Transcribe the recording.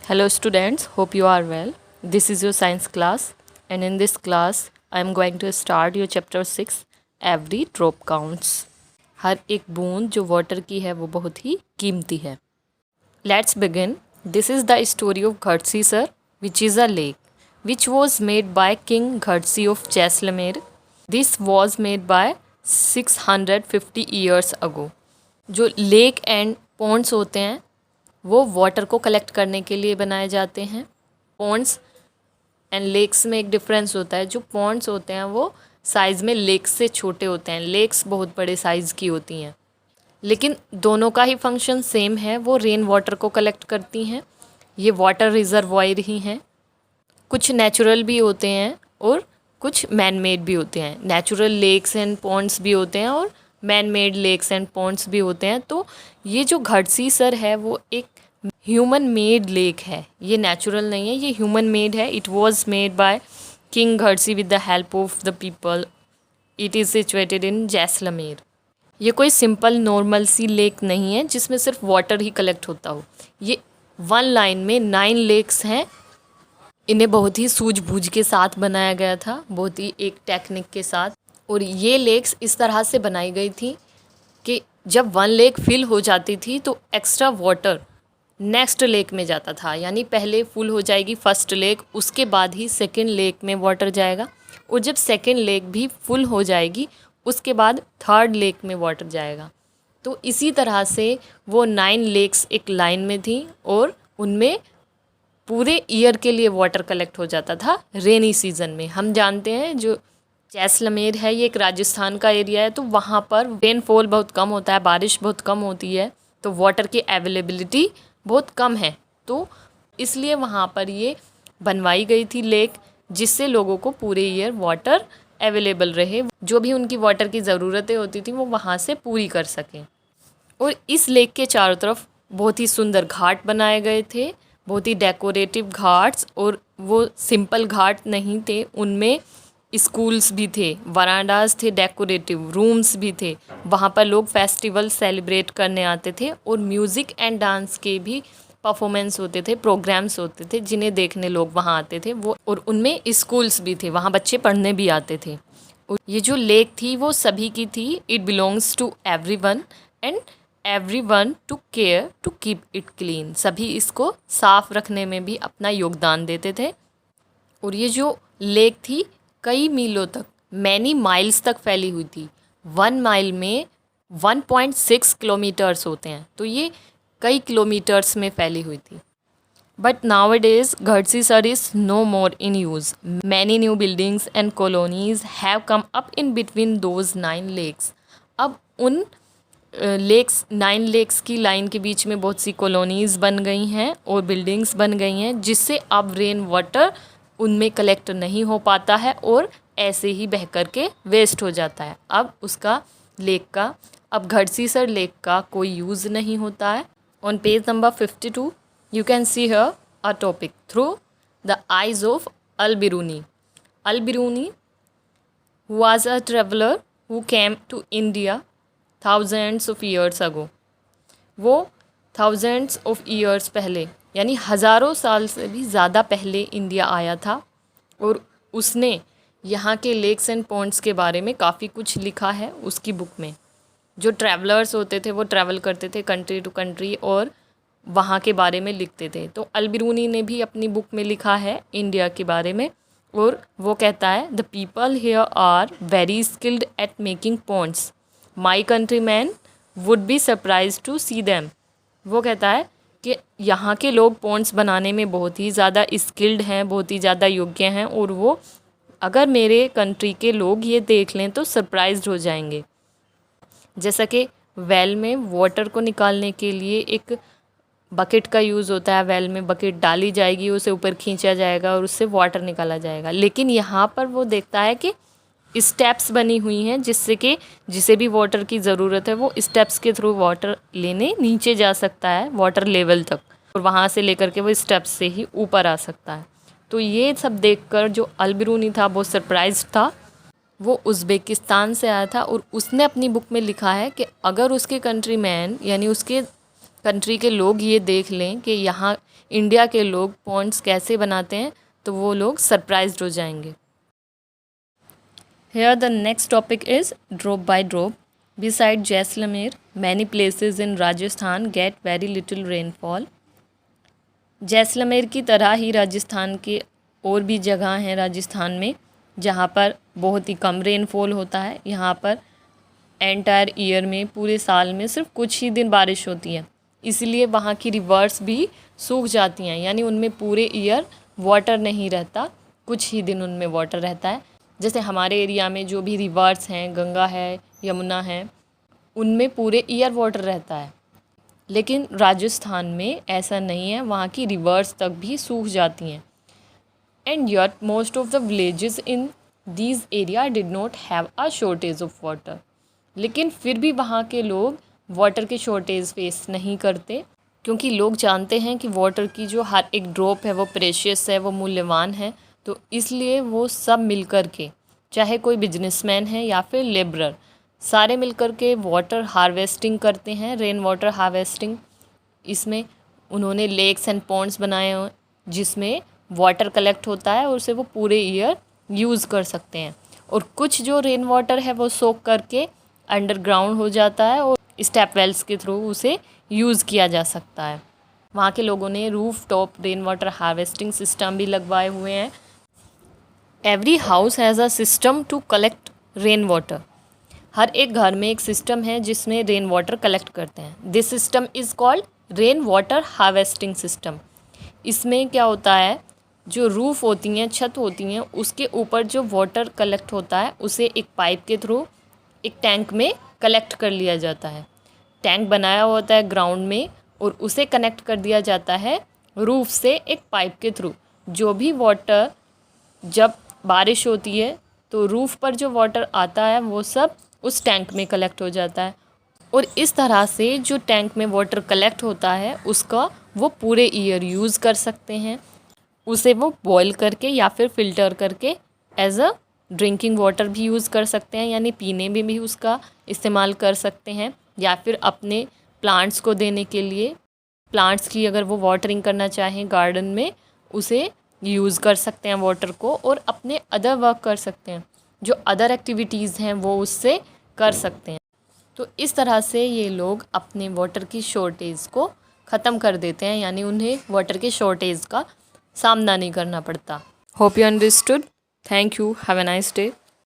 Hello students, hope you are well. This is your science class and in this class I am going to start your chapter 6 Every drop counts. हर एक बूंद जो water की है वो बहुत ही कीमती है. Let's begin. This is the story of Ghadsi Sar, which is a lake which was made by King Ghadsi of Jaisalmer. This was made by 650 years ago. जो लेक एंड पॉन्ड्स होते हैं वो वाटर को collect करने के लिए बनाए जाते हैं. पॉन्ड्स एंड लेक्स में एक डिफरेंस होता है. जो पॉन्ड्स होते हैं वो साइज़ में लेक्स से छोटे होते हैं. लेक्स बहुत बड़े साइज़ की होती हैं, लेकिन दोनों का ही फंक्शन सेम है. वो रेन वाटर को कलेक्ट करती हैं. ये वाटर रिजर्वॉयर ही हैं. कुछ नेचुरल भी होते हैं और कुछ मैन मेड भी होते हैं. नेचुरल लेक्स एंड पॉन्ड्स भी होते हैं और man made lakes and ponds भी होते हैं. तो ये जो घड़सी सर है वो एक ह्यूमन मेड लेक है. ये नेचुरल नहीं है, ये ह्यूमन मेड है. It was made by king Gadsi with the help of the people. It is situated in Jaisalmer. ये कोई सिंपल नॉर्मल सी लेक नहीं है जिसमें सिर्फ वाटर ही कलेक्ट होता हो. ये वन लाइन में 9 लेक्स हैं. इन्हें बहुत ही सूझबूझ के साथ बनाया गया था, बहुत ही एक टेक्निक के साथ. और ये लेक्स इस तरह से बनाई गई थी कि जब वन लेक फिल हो जाती थी तो एक्स्ट्रा वाटर नेक्स्ट लेक में जाता था. यानी पहले फुल हो जाएगी फर्स्ट लेक, उसके बाद ही सेकंड लेक में वाटर जाएगा. और जब सेकंड लेक भी फुल हो जाएगी उसके बाद थर्ड लेक में वाटर जाएगा. तो इसी तरह से वो 9 लेक्स एक लाइन में थी और उनमें पूरे ईयर के लिए वाटर कलेक्ट हो जाता था रेनी सीज़न में. हम जानते हैं जो जैसलमेर है ये एक राजस्थान का एरिया है, तो वहाँ पर रेनफॉल बहुत कम होता है, बारिश बहुत कम होती है, तो वाटर की अवेलेबिलिटी बहुत कम है. तो इसलिए वहाँ पर ये बनवाई गई थी लेक, जिससे लोगों को पूरे ईयर वाटर अवेलेबल रहे. जो भी उनकी वाटर की ज़रूरतें होती थी वो वहाँ से पूरी कर सकें. और इस लेक के चारों तरफ बहुत ही सुंदर घाट बनाए गए थे, बहुत ही डेकोरेटिव घाट्स. और वो सिंपल घाट नहीं थे, उनमें स्कूल्स भी थे, वरांडास थे, डेकोरेटिव रूम्स भी थे. वहाँ पर लोग फेस्टिवल सेलिब्रेट करने आते थे और म्यूज़िक एंड डांस के भी परफॉर्मेंस होते थे, प्रोग्राम्स होते थे जिन्हें देखने लोग वहाँ आते थे. वो और उनमें स्कूल्स भी थे, वहाँ बच्चे पढ़ने भी आते थे. और ये जो लेक थी वो सभी की थी. It belongs to everyone and everyone to care to keep it clean. सभी इसको साफ रखने में भी अपना योगदान देते थे. और ये जो लेक थी कई मीलों तक, मैनी माइल्स तक फैली हुई थी. 1 माइल में 1.6 किलोमीटर्स होते हैं, तो ये कई किलोमीटर्स में फैली हुई थी. But nowadays Gadsisar is no more in use. Many new buildings and colonies have come up in between those 9 lakes. अब उन लेक्स 9 लेक्स की लाइन के बीच में बहुत सी कॉलोनीज़ बन गई हैं और बिल्डिंग्स बन गई हैं, जिससे अब रेन वाटर उनमें कलेक्ट नहीं हो पाता है और ऐसे ही बह कर के वेस्ट हो जाता है. अब उसका लेक का, अब घड़सी सर लेक का कोई यूज़ नहीं होता है. On page number 52 you can see here a topic through the eyes of Al-Biruni. Al-Biruni was a traveler who came to India thousands of years ago. वो thousands of years पहले यानी हज़ारों साल से भी ज़्यादा पहले इंडिया आया था और उसने यहाँ के लेक्स एंड पॉन्ड्स के बारे में काफ़ी कुछ लिखा है उसकी बुक में. जो ट्रैवलर्स होते थे वो ट्रैवल करते थे कंट्री टू कंट्री और वहाँ के बारे में लिखते थे. तो अल-बिरूनी ने भी अपनी बुक में लिखा है इंडिया के बारे में और वो कहता है the people here are very skilled at making ponds. My country man would be surprise to see them. वो कहता है कि यहाँ के लोग पॉन्ड्स बनाने में बहुत ही ज़्यादा स्किल्ड हैं, बहुत ही ज़्यादा योग्य हैं, और वो अगर मेरे कंट्री के लोग ये देख लें तो सरप्राइज्ड हो जाएंगे. जैसा कि वेल में वाटर को निकालने के लिए एक बकेट का यूज़ होता है. वेल में बकेट डाली जाएगी, उसे ऊपर खींचा जाएगा और उससे वाटर निकाला जाएगा. लेकिन यहाँ पर वो देखता है कि स्टेप्स बनी हुई हैं जिससे कि जिसे भी वाटर की ज़रूरत है वो स्टेप्स के थ्रू वाटर लेने नीचे जा सकता है वाटर लेवल तक, और वहाँ से लेकर के वो स्टेप्स से ही ऊपर आ सकता है. तो ये सब देखकर जो अल-बिरूनी था वो सरप्राइज था. वो उज़्बेकिस्तान से आया था और उसने अपनी बुक में लिखा है कि अगर उसके कंट्री मैन यानी उसके कंट्री के लोग ये देख लें कि यहाँ इंडिया के लोग पॉन्ड्स कैसे बनाते हैं तो वो लोग सरप्राइज्ड हो जाएंगे। Here the next topic is drop by drop. Beside Jaisalmer, many places in Rajasthan get very little rainfall. Jaisalmer की तरह ही राजस्थान के और भी जगह हैं राजस्थान में जहाँ पर बहुत ही कम रेनफॉल होता है। यहाँ पर एंटायर ईयर में, पूरे साल में सिर्फ कुछ ही दिन बारिश होती है, इसलिए वहाँ की रिवर्स भी सूख जाती हैं, यानी उनमें पूरे ईयर वाटर नहीं रहता, कुछ ही दिन उनमें वाटर रहता है। जैसे हमारे एरिया में जो भी रिवर्स हैं, गंगा है, यमुना है, उनमें पूरे ईयर वाटर रहता है, लेकिन राजस्थान में ऐसा नहीं है, वहाँ की रिवर्स तक भी सूख जाती हैं। And yet most of the villages in these area did not have a shortage of water. लेकिन फिर भी वहाँ के लोग वाटर के शॉर्टेज फेस नहीं करते, क्योंकि लोग जानते हैं कि वाटर की जो हर एक ड्रॉप है वो प्रेशियस है, वो मूल्यवान है। तो इसलिए वो सब मिल कर के, चाहे कोई बिजनेसमैन है या फिर लेबरर, सारे मिल कर के वाटर हार्वेस्टिंग करते हैं, रेन वाटर हार्वेस्टिंग। इसमें उन्होंने लेक्स एंड पॉन्ड्स बनाए हैं जिसमें वाटर कलेक्ट होता है और उसे वो पूरे ईयर यूज़ कर सकते हैं। और कुछ जो रेन वाटर है वो सोक करके अंडरग्राउंड हो जाता है और स्टेप वेल्स के थ्रू उसे यूज़ किया जा सकता है। वहाँ के लोगों ने roof top rain water harvesting system भी लगवाए हुए हैं। Every house has a system to collect rain water. हर एक घर में एक सिस्टम है जिसमें रेन वाटर कलेक्ट करते हैं। This system is called rain water harvesting system. इसमें क्या होता है, जो रूफ़ होती हैं, छत होती हैं, उसके ऊपर जो वाटर कलेक्ट होता है उसे एक पाइप के थ्रू एक टैंक में कलेक्ट कर लिया जाता है। टैंक बनाया होता है ग्राउंड में और उसे कनेक्ट कर दिया जाता है रूफ़ से एक पाइप के थ्रू। जो भी वाटर, जब बारिश होती है तो रूफ़ पर जो वाटर आता है वो सब उस टैंक में कलेक्ट हो जाता है, और इस तरह से जो टैंक में वाटर कलेक्ट होता है उसका वो पूरे ईयर यूज़ कर सकते हैं। उसे वो बॉईल करके या फिर फ़िल्टर करके एज अ ड्रिंकिंग वाटर भी यूज़ कर सकते हैं, यानी पीने में भी उसका इस्तेमाल कर सकते हैं, या फिर अपने प्लांट्स को देने के लिए, प्लांट्स की अगर वो वाटरिंग करना चाहें गार्डन में, उसे यूज़ कर सकते हैं वाटर को, और अपने अदर वर्क कर सकते हैं, जो अदर एक्टिविटीज़ हैं वो उससे कर सकते हैं। तो इस तरह से ये लोग अपने वाटर की शॉर्टेज को ख़त्म कर देते हैं, यानी उन्हें वाटर के शॉर्टेज का सामना नहीं करना पड़ता। Hope you understood. Thank you. Have a nice day.